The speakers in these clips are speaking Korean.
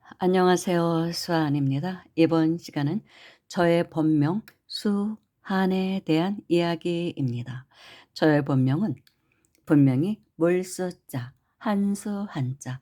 안녕하세요. 수아입니다. 이번 시간은 저의 본명 수한에 대한 이야기입니다. 저의 본명은 분명히 물수자, 한수 한자,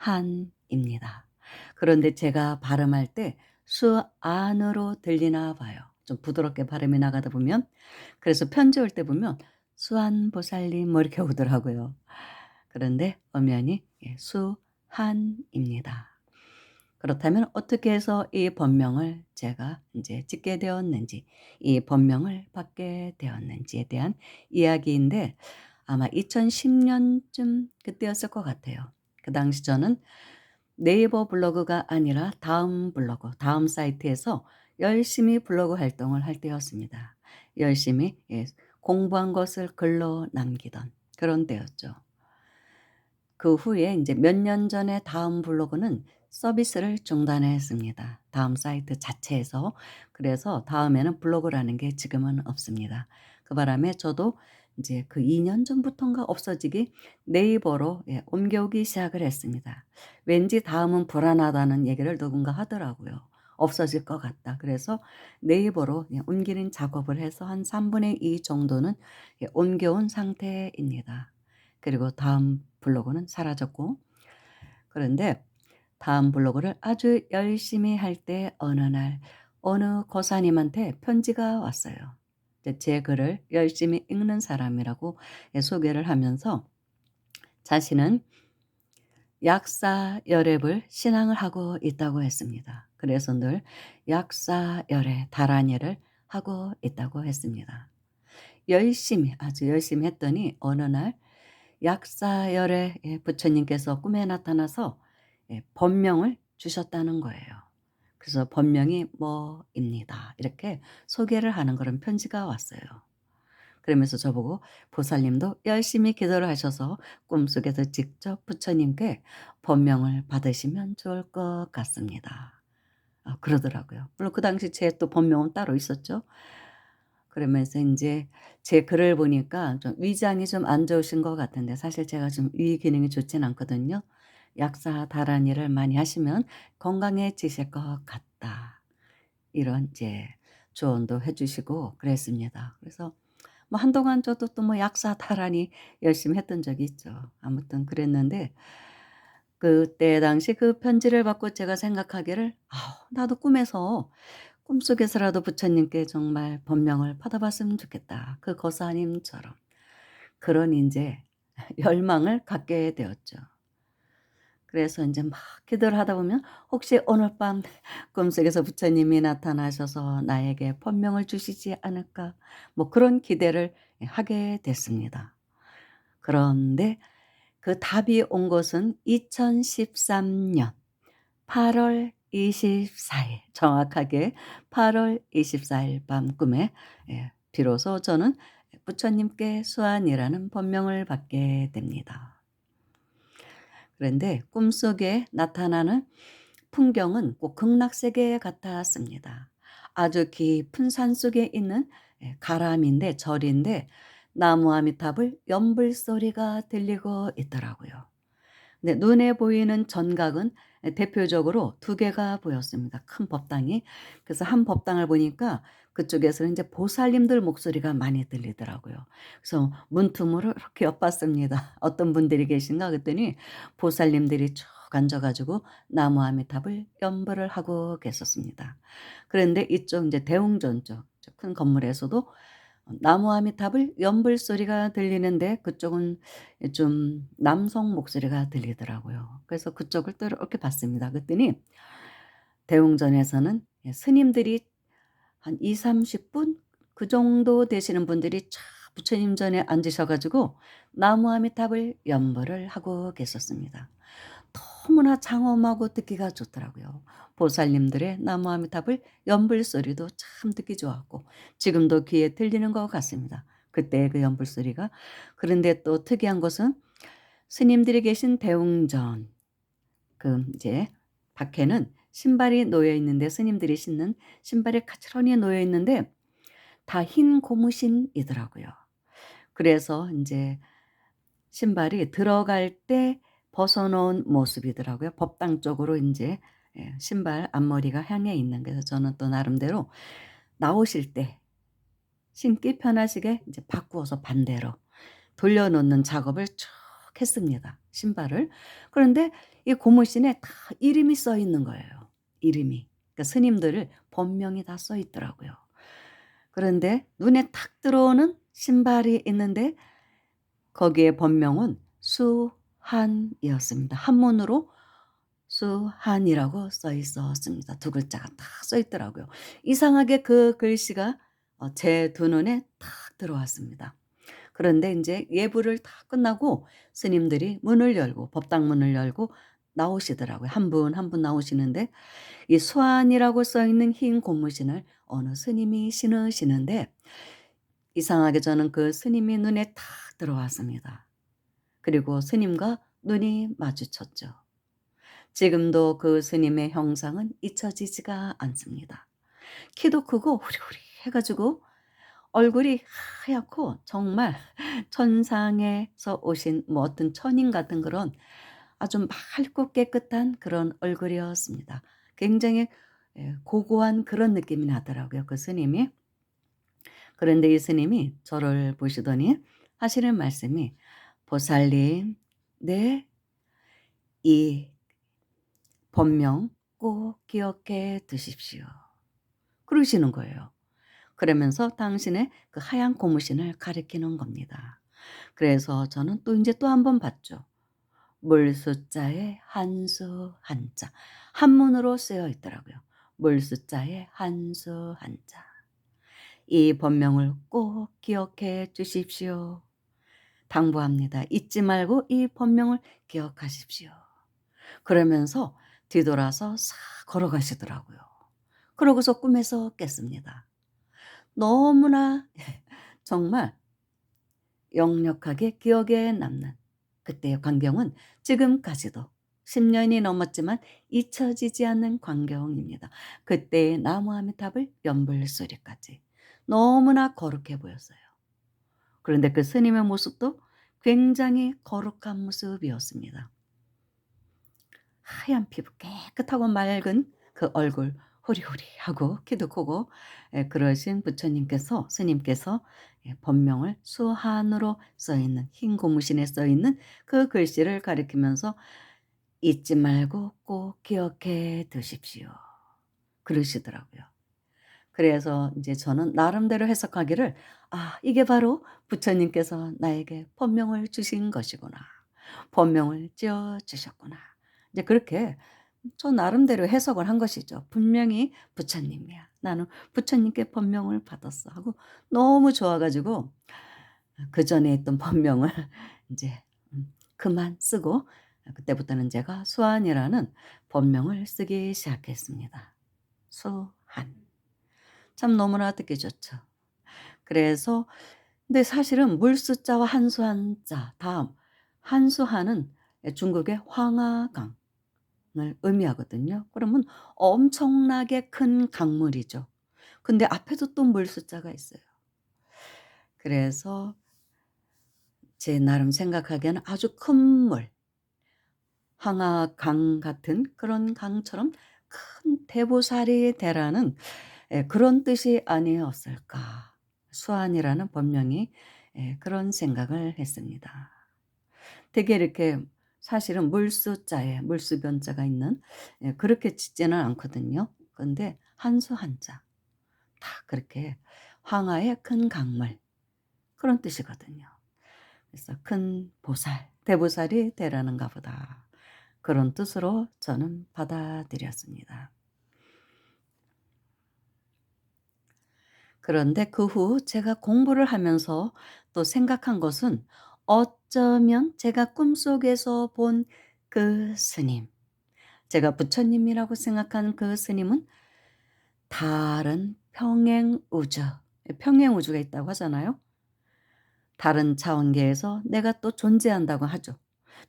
수한입니다. 그런데 제가 발음할 때 수안으로 들리나 봐요. 좀 부드럽게 발음이 나가다 보면. 그래서 편지 올 때 보면 수한보살님 뭐 이렇게 오더라고요. 그런데 엄연히 수한입니다. 그렇다면 어떻게 해서 이 본명을 제가 인제 짓게 되었는지, 이 본명을 받게 되었는지에 대한 이야기인데, 아마 2010 년쯤 그때였을 것 같아요. 그 당시 저는 네이버 블로그가 아니라 다음 블로그, 다음 사이트에서 열심히 블로그 활동을 할 때였습니다. 열심히 공부한 것을 글로 남기던 그런 때였죠. 그 후에 인제 몇 년 전에 다음 블로그는 서비스를 중단했습니다. 다음 사이트 자체에서. 그래서 다음에는 블로그라는 게 지금은 없습니다. 그 바람에 저도 인제 그 2년 전부턴가 없어지기 네이버로 옮겨오기 시작을 했습니다. 왠지 다음은 불안하다는 얘기를 누군가 하더라고요. 없어질 것 같다. 그래서 네이버로 옮기는 작업을 해서 한 3분의 2 정도는 옮겨온 상태입니다. 그리고 다음 블로그는 사라졌고, 그런데 다음 블로그를 아주 열심히 할 때 어느 날 어느 고사님한테 편지가 왔어요. 이제 제 글을 열심히 읽는 사람이라고 소개를 하면서 자신은 약사열애를 신앙을 하고 있다고 했습니다. 그래서 늘 약사열애, 다란이를 하고 있다고 했습니다. 열심히, 아주 열심히 했더니 어느 날 약사열의 부처님께서 꿈에 나타나서 법명을 주셨다는 거예요. 그래서 "법명이 뭐입니다." 이렇게 소개를 하는 그런 편지가 왔어요. 그러면서 저보고 "보살님도 열심히 기도를 하셔서 꿈속에서 직접 부처님께 법명을 받으시면 좋을 것 같습니다." 그러더라고요. 물론 그 당시 제 또 법명은 따로 있었죠. 그러면서 인제 제 글을 보니까 좀 위장이 좀 안 좋으신 것 같은데, 사실 제가 좀 위 기능이 좋진 않거든요. "약사 다란이를 많이 하시면 건강해지실 것 같다." 이런 이제 조언도 해 주시고 그랬습니다. 그래서 뭐 한동안 저도 또 뭐 약사 다란이 열심히 했던 적이 있죠. 아무튼 그랬는데, 그때 당시 그 편지를 받고 제가 생각하기를 '아우 나도 꿈속에서라도 부처님께 정말 법명을 받아봤으면 좋겠다, 그 거사님처럼.' 그런 인제 열망을 갖게 되었죠. 그래서 인제 막 기도를 하다 보면 '혹시 오늘 밤 꿈속에서 부처님이 나타나셔서 나에게 법명을 주시지 않을까.' 뭐 그런 기대를 하게 됐습니다. 그런데 그 답이 온 것은 2013년 8월 24일, 정확하게 8월 24일 밤 꿈에 비로소 저는 부처님께 수안이라는 법명을 받게 됩니다. 그런데 꿈속에 나타나는 풍경은 꼭 극락세계 같았습니다. 아주 깊은 산속에 있는 가람인데, 절인데 나무 아미탑을 연불 소리가 들리고 있더라고요. 네. 눈에 보이는 전각은 대표적으로 두 개가 보였습니다, 큰 법당이. 그래서 한 법당을 보니까 그쪽에서는 인제 보살님들 목소리가 많이 들리더라고요. 그래서 문틈으로 이렇게 엿봤습니다. '어떤 분들이 계신가?' 그랬더니 보살님들이 쭉 앉아 가지고 나무 아미탑을 연불을 하고 계셨습니다. 그런데 이쪽 인제 대웅전 쪽, 저 큰 건물에서도 나무 아미탑을 연불 소리가 들리는데, 그쪽은 좀 남성 목소리가 들리더라고요. 그래서 그쪽을 또 이렇게 봤습니다. 그랬더니 대웅전에서는 스님들이 한2삼3 0분 그 정도 되시는 분들이 쫙 부처님 전에 앉으셔 가지고 나무 아미탑을 연불을 하고 계셨습니다. 너무나 장엄하고 듣기가 좋더라고요. 보살님들의 나무 아미탑을 연불 소리도 참 듣기 좋았고 지금도 귀에 들리는 것 같습니다, 그때의 그 연불 소리가. 그런데 또 특이한 것은 스님들이 계신 대웅전, 그 이제 밖에는 신발이 놓여 있는데, 스님들이 신는 신발이 가지런히 놓여 있는데 다 흰 고무신이더라고요. 그래서 인제 신발이 들어갈 때 벗어놓은 모습이더라고요. 법당 쪽으로 인제 신발 앞머리가 향해 있는. 그래서 저는 또 나름대로 나오실 때 신기 편하시게 이제 바꾸어서 반대로 돌려 놓는 작업을 쭉 했습니다, 신발을. 그런데 이 고무신에 다 이름이 써 있는 거예요, 이름이. 그러니까 스님들 본명이 다 써 있더라고요. 그런데 눈에 탁 들어오는 신발이 있는데 거기에 본명은 수한이었습니다. 한문으로 수한이라고 써 있었습니다. 두 글자가 딱 써 있더라고요. 이상하게 그 글씨가 제 두 눈에 탁 들어왔습니다. 그런데 인제 예불을 다 끝나고 스님들이 문을 열고 법당 문을 열고 나오시더라고요. 한 분 한 분 나오시는데 이 수안이라고 써 있는 흰 고무신을 어느 스님이 신으시는데 이상하게 저는 그 스님이 눈에 탁 들어왔습니다. 그리고 스님과 눈이 마주쳤죠. 지금도 그 스님의 형상은 잊혀지지가 않습니다. 키도 크고 후리후리해 가지고 얼굴이 하얗고 정말 천상에서 오신 뭐 어떤 천인 같은 그런 아주 맑고 깨끗한 그런 얼굴이었습니다. 굉장히 고고한 그런 느낌이 나더라고요, 그 스님이. 그런데 이 스님이 저를 보시더니 하시는 말씀이 "보살님, 네, 이 법명 꼭 기억해 두십시오." 그러시는 거예요. 그러면서 당신의 그 하얀 고무신을 가리키는 겁니다. 그래서 저는 또 인제 또 한 번 봤죠. 물숫자에 한수 한자. 한문으로 쓰여 있더라고요. 물숫자에 한수 한자. "이 법명을 꼭 기억해 주십시오. 당부합니다. 잊지 말고 이 법명을 기억하십시오." 그러면서 뒤돌아서 싹 걸어가시더라고요. 그러고서 꿈에서 깼습니다. 너무나 정말 역력하게 기억에 남는 그때의 광경은 지금까지도 10 년이 넘었지만 잊혀지지 않는 광경입니다. 그때의 나무 아미탑을 연불 소리까지 너무나 거룩해 보였어요. 그런데 그 스님의 모습도 굉장히 거룩한 모습이었습니다. 하얀 피부 깨끗하고 맑은 그 얼굴 호리호리하고 키도 크고 그러신 부처님께서 스님께서 법명을 수한으로 써 있는 흰 고무신에 써 있는 그 글씨를 가리키면서 "잊지 말고 꼭 기억해 두십시오." 그러시더라고요. 그래서 인제 저는 나름대로 해석하기를 '아 이게 바로 부처님께서 나에게 법명을 주신 것이구나. 법명을 쥐어 주셨구나.' 이제 그렇게 저 나름대로 해석을 한 것이죠. '분명히 부처님이야. 나는 부처님께 법명을 받았어.' 하고 너무 좋아 가지고 그전에 있던 법명을 인제 그만 쓰고 그때부터는 제가 수한이라는 법명을 쓰기 시작했습니다. 수한. 참 너무나 듣기 좋죠. 그래서 근데 사실은 물수자와 한수한자 다음 한수한은 중국의 황하강 을 의미하거든요. 그러면 엄청나게 큰 강물이죠. 근데 앞에도 또 물 숫자가 있어요. 그래서 제 나름 생각하기에는 아주 큰 물, 황하강 같은 그런 강처럼 큰 대보살이 되라는 그런 뜻이 아니었을까. 수안이라는 법명이 그런 생각을 했습니다. 되게 이렇게 사실은 물수자에 물수변자가 있는 그렇게 짓지는 않거든요. 그런데 한수 한자 다 그렇게 황하의 큰 강물 그런 뜻이거든요. 그래서 큰 보살, 대보살이 되라는가 보다. 그런 뜻으로 저는 받아들였습니다. 그런데 그 후 제가 공부를 하면서 또 생각한 것은 어쩌면 제가 꿈속에서 본 그 스님, 제가 부처님이라고 생각하는 그 스님은 다른 평행 우주, 평행 우주가 있다고 하잖아요. 다른 차원계에서 내가 또 존재한다고 하죠.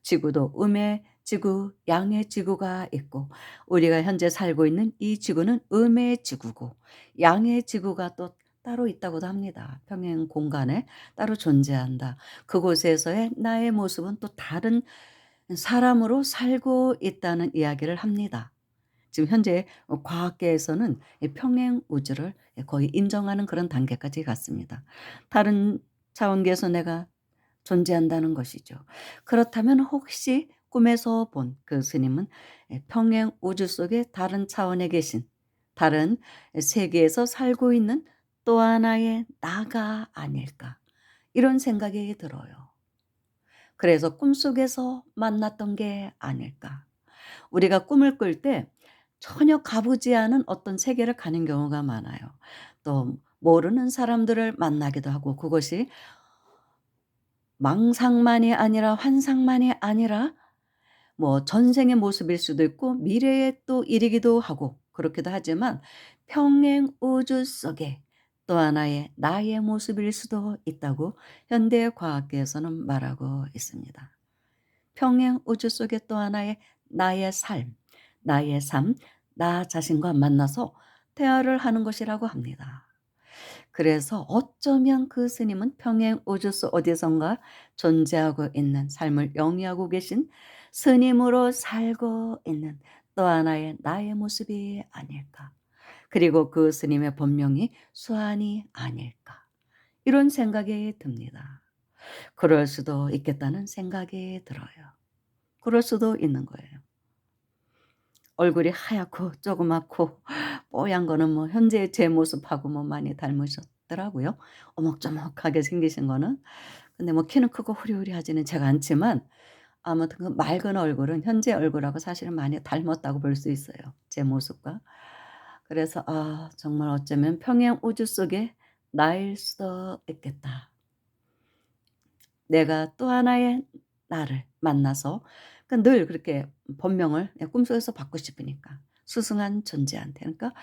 지구도 음의 지구, 양의 지구가 있고 우리가 현재 살고 있는 이 지구는 음의 지구고 양의 지구가 또 따로 있다고도 합니다. 평행 공간에 따로 존재한다. 그곳에서의 나의 모습은 또 다른 사람으로 살고 있다는 이야기를 합니다. 지금 현재 과학계에서는 이 평행 우주를 거의 인정하는 그런 단계까지 갔습니다. 다른 차원계에서 내가 존재한다는 것이죠. 그렇다면 혹시 꿈에서 본 그 스님은 평행 우주 속의 다른 차원에 계신 다른 세계에서 살고 있는 또 하나의 나가 아닐까 이런 생각이 들어요. 그래서 꿈속에서 만났던 게 아닐까. 우리가 꿈을 꿀 때 전혀 가보지 않은 어떤 세계를 가는 경우가 많아요. 또 모르는 사람들을 만나기도 하고 그것이 망상만이 아니라 환상만이 아니라 뭐 전생의 모습일 수도 있고 미래의 또 일이기도 하고 그렇기도 하지만 평행 우주 속에 또 하나의 나의 모습일 수도 있다고 현대 과학계에서는 말하고 있습니다. 평행 우주 속에 또 하나의 나의 삶, 나의 삶, 나 자신과 만나서 대화를 하는 것이라고 합니다. 그래서 어쩌면 그 스님은 평행 우주 속 어디선가 존재하고 있는 삶을 영위하고 계신 스님으로 살고 있는 또 하나의 나의 모습이 아닐까. 그리고 그 스님의 본명이 수환이 아닐까. 이런 생각이 듭니다. 그럴 수도 있겠다는 생각이 들어요. 그럴 수도 있는 거예요. 얼굴이 하얗고 조그맣고 뽀얀 거는 뭐 현재의 제 모습하고 뭐 많이 닮으셨더라고요. 오목조목하게 생기신 거는. 근데 뭐 키는 크고 후리후리하지는 제가 않지만 아무튼 그 맑은 얼굴은 현재 얼굴하고 사실은 많이 닮았다고 볼 수 있어요, 제 모습과. 그래서 '아 정말 어쩌면 평행 우주 속의 나일 수도 있겠다.' 내가 또 하나의 나를 만나서 그 늘 그렇게 본명을 꿈속에서 받고 싶으니까 스승한 존재한테. 그러니까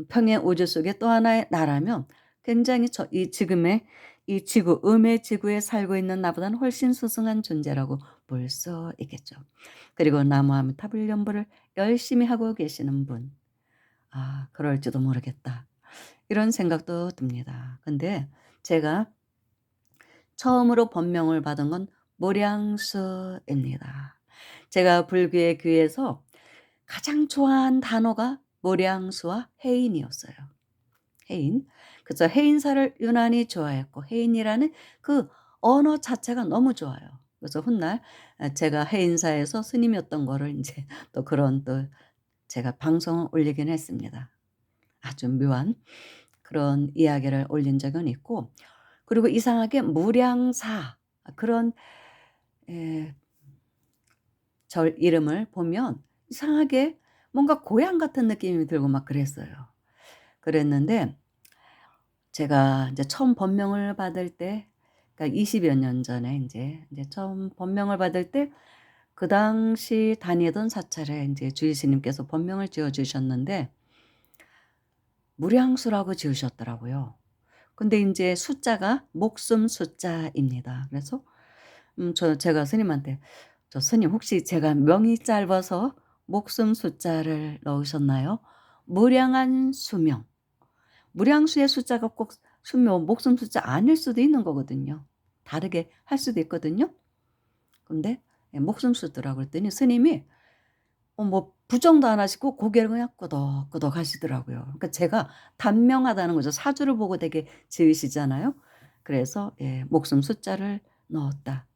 평행 우주 속에 또 하나의 나라면 굉장히 이 지금의 이 지구 음의 지구에 살고 있는 나보다는 훨씬 스승한 존재라고 볼 수 있겠죠. 그리고 나무아미타불 연보를 열심히 하고 계시는 분. '아 그럴지도 모르겠다.' 이런 생각도 듭니다. 근데 제가 처음으로 법명을 받은 건 무량수입니다. 제가 불교의 귀에서 가장 좋아한 단어가 무량수와 해인이었어요. 해인. 그래서 해인사를 유난히 좋아했고 해인이라는 그 언어 자체가 너무 좋아요. 그래서 훗날 제가 해인사에서 스님이었던 거를 인제 또 그런 또 제가 방송을 올리긴 했습니다. 아주 묘한 그런 이야기를 올린 적은 있고 그리고 이상하게 무량사 그런 예 절 이름을 보면 이상하게 뭔가 고향 같은 느낌이 들고 막 그랬어요. 그랬는데 제가 인제 처음 법명을 받을 때 그러니까 20여 년 전에 인제 처음 법명을 받을 때 그 당시 다니던 사찰에 인제 주의 스님께서 법명을 지어 주셨는데 무량수라고 지으셨더라고요. 근데 인제 숫자가 목숨 숫자입니다. 그래서 제가 스님한테 "저 스님 혹시 제가 명이 짧아서 목숨 숫자를 넣으셨나요?" 무량한 수명. 무량수의 숫자가 꼭 수명 목숨 숫자 아닐 수도 있는 거거든요. 다르게 할 수도 있거든요. 근데 목숨 숫자라고 그랬더니 스님이 뭐 부정도 안 하시고 고개를 그냥 끄덕끄덕 하시더라고요. 그러니까 제가 단명하다는 거죠. 사주를 보고 되게 지으시잖아요. 그래서 목숨 숫자를 넣었다.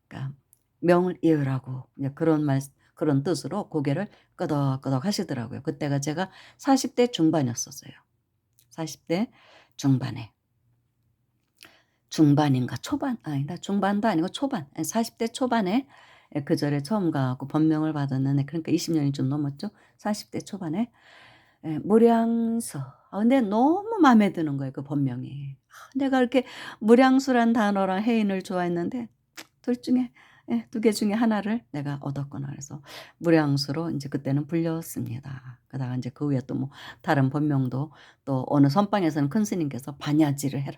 그러니까 명을 이으라고 이제 그런 뜻으로 고개를 끄덕끄덕 하시더라고요. 그때가 제가 40대 중반이었었어요. 40대 중반에. 중반인가 초반 아니다. 중반도 아니고 초반 40대 초반에 그 절에 처음 가 갖고 법명을 받았는데 그러니까 20 년이 좀 넘었죠. 40대 초반에 무량서. 근데 너무 마음에 드는 거예요 그 법명이. 내가 이렇게 무량수란 단어랑 해인을 좋아했는데 둘 중에 2개 중에 하나를 내가 얻었구나. 그래서 무량수로 인제 그때는 불렸습니다. 그러다가 인제 그 후에 또 뭐 다른 법명도 또 어느 선방에서는 큰 스님께서 반야지를 해라.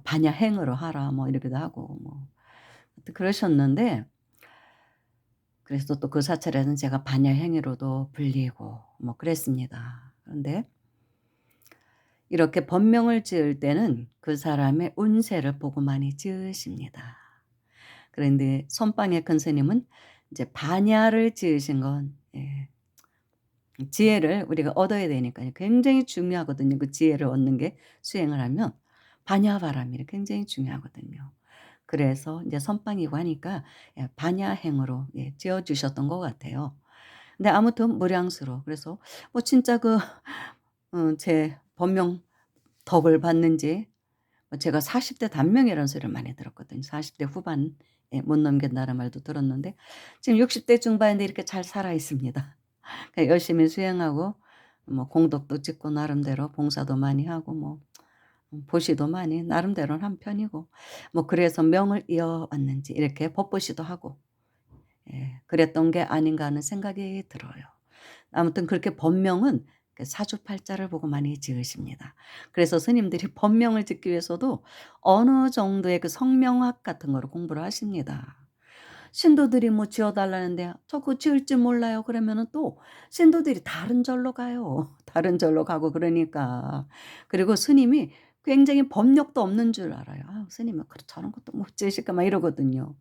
반야행으로 하라 뭐 이러기도 하고 뭐 하여튼 그러셨는데 그래서 또 그 사찰에서는 제가 반야행위로도 불리고 뭐 그랬습니다. 그런데 이렇게 법명을 지을 때는 그 사람의 운세를 보고 많이 지으십니다. 그런데 선방의 큰 스님은 이제 반야를 지으신 건 지혜를 우리가 얻어야 되니까요. 굉장히 중요하거든요. 그 지혜를 얻는 게 수행을 하면 반야바람이 굉장히 중요하거든요. 그래서 인제 선방이고 하니까 반야행으로 지어 주셨던 것 같아요. 근데 아무튼 무량수로 그래서 뭐 진짜 그 제 법명 덕을 봤는지 제가 40대 단명이라는 소리를 많이 들었거든요. 40대 후반에 못 넘긴다는 말도 들었는데 지금 60대 중반인데 이렇게 잘 살아 있습니다. 그러니까 열심히 수행하고 뭐 공덕도 짓고 나름대로 봉사도 많이 하고 뭐 보시도 많이 나름대로는 한 편이고 뭐 그래서 명을 이어왔는지 이렇게 법보시도 하고 그랬던 게 아닌가 하는 생각이 들어요. 아무튼 그렇게 법명은 그 사주팔자를 보고 많이 지으십니다. 그래서 스님들이 법명을 짓기 위해서도 어느 정도의 그 성명학 같은 거를 공부를 하십니다. 신도들이 뭐 지어 달라는데 "저 그거 지을 줄 몰라요." 그러면은 또 신도들이 다른 절로 가요. 다른 절로 가고 그러니까. 그리고 스님이 굉장히 법력도 없는 줄 알아요. '아유 스님은 그런 저런 것도 못 지으실까.' 막 이러거든요.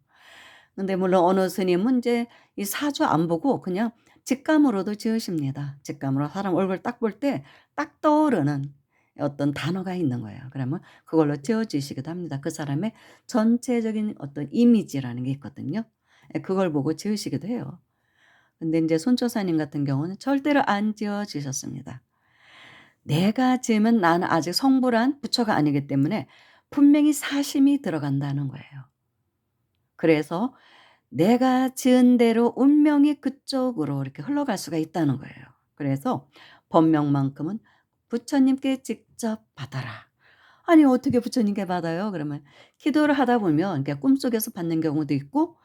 근데 물론 어느 스님은 인제 이 사주 안 보고 그냥 직감으로도 지으십니다. 직감으로 사람 얼굴 딱 볼 때 딱 떠오르는 어떤 단어가 있는 거예요. 그러면 그걸로 지어 주시기도 합니다. 그 사람의 전체적인 어떤 이미지라는 게 있거든요. 그걸 보고 지으시기도 해요. 근데 인제 손초사님 같은 경우는 절대로 안 지어 주셨습니다. 내가 지으면 나는 아직 성불한 부처가 아니기 때문에 분명히 사심이 들어간다는 거예요. 그래서 내가 지은 대로 운명이 그쪽으로 이렇게 흘러갈 수가 있다는 거예요. 그래서 법명만큼은 부처님께 직접 받아라. 아니 어떻게 부처님께 받아요? 그러면 기도를 하다 보면 이렇게 꿈속에서 받는 경우도 있고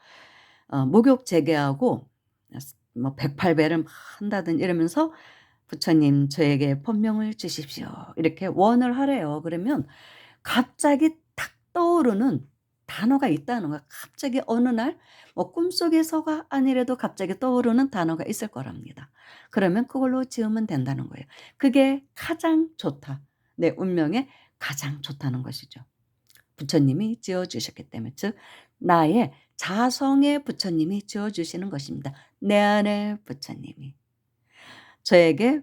목욕 재개하고 뭐 108배를 막 한다든지 이러면서 "부처님 저에게 법명을 주십시오." 이렇게 원을 하래요. 그러면 갑자기 탁 떠오르는 단어가 있다는 거야. 갑자기 어느 날 뭐 꿈속에서가 아니라도 갑자기 떠오르는 단어가 있을 거랍니다. 그러면 그걸로 지으면 된다는 거예요. 그게 가장 좋다. 내 운명에 가장 좋다는 것이죠. 부처님이 지어 주셨기 때문에. 즉 나의 자성의 부처님이 지어 주시는 것입니다. 내 안의 부처님이. 저에게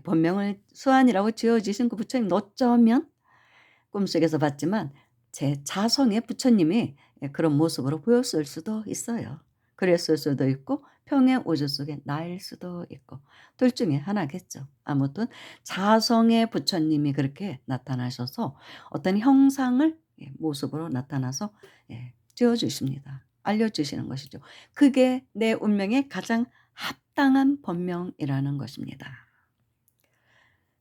본명을 수환이라고 지어 주신 그 부처님 어쩌면 꿈속에서 봤지만 제 자성의 부처님이 그런 모습으로 보였을 수도 있어요. 그랬을 수도 있고 평행 우주 속의 나일 수도 있고 둘 중에 하나겠죠. 아무튼 자성의 부처님이 그렇게 나타나셔서 어떤 형상을 모습으로 나타나서 지어 주십니다. 알려 주시는 것이죠. 그게 내 운명에 가장 합당한 본명이라는 것입니다.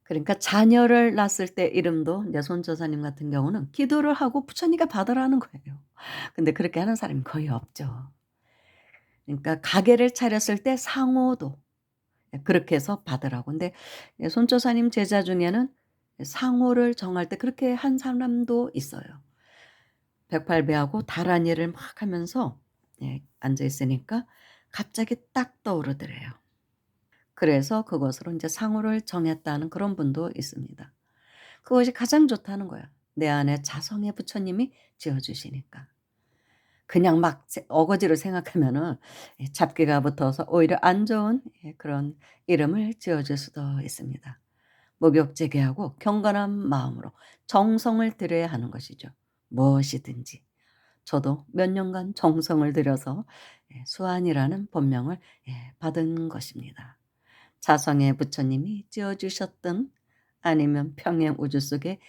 그러니까 자녀를 낳았을 때 이름도 이제 손조사님 같은 경우는 기도를 하고 부처님께 받으라는 거예요. 근데 그렇게 하는 사람이 거의 없죠. 그러니까 가게를 차렸을 때 상호도 그렇게 해서 받으라고. 근데 손조사님 제자 중에는 상호를 정할 때 그렇게 한 사람도 있어요. 백팔배하고 다란이를 막 하면서 앉아 있으니까 갑자기 딱 떠오르더래요. 그래서 그것으로 인제 상호를 정했다는 그런 분도 있습니다. 그것이 가장 좋다는 거예요. 내 안에 자성의 부처님이 지어 주시니까. 그냥 막 어거지로 생각하면은 잡기가 붙어서 오히려 안 좋은 그런 이름을 지어 줄 수도 있습니다. 목욕제계하고 경건한 마음으로 정성을 들여야 하는 것이죠. 무엇이든지. 저도 몇 년간 정성을 들여서 수안이라는 본명을 받은 것입니다. 자성의 부처님이 지어 주셨든 아니면 평행 우주 속에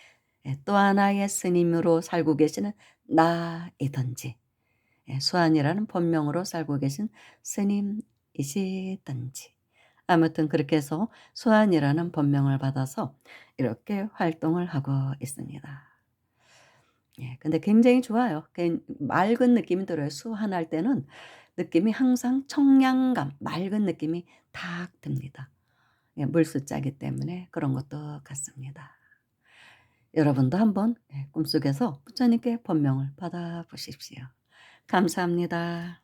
또 하나의 스님으로 살고 계시는 나이든지 수안이라는 본명으로 살고 계신 스님이시든지 아무튼 그렇게 해서 수안이라는 본명을 받아서 이렇게 활동을 하고 있습니다. 근데 굉장히 좋아요. 맑은 느낌이 들어요. 수환할 때는 느낌이 항상 청량감, 맑은 느낌이 탁 듭니다. 물수자기 때문에 그런 것도 같습니다. 여러분도 한번 꿈속에서 부처님께 법명을 받아 보십시오. 감사합니다.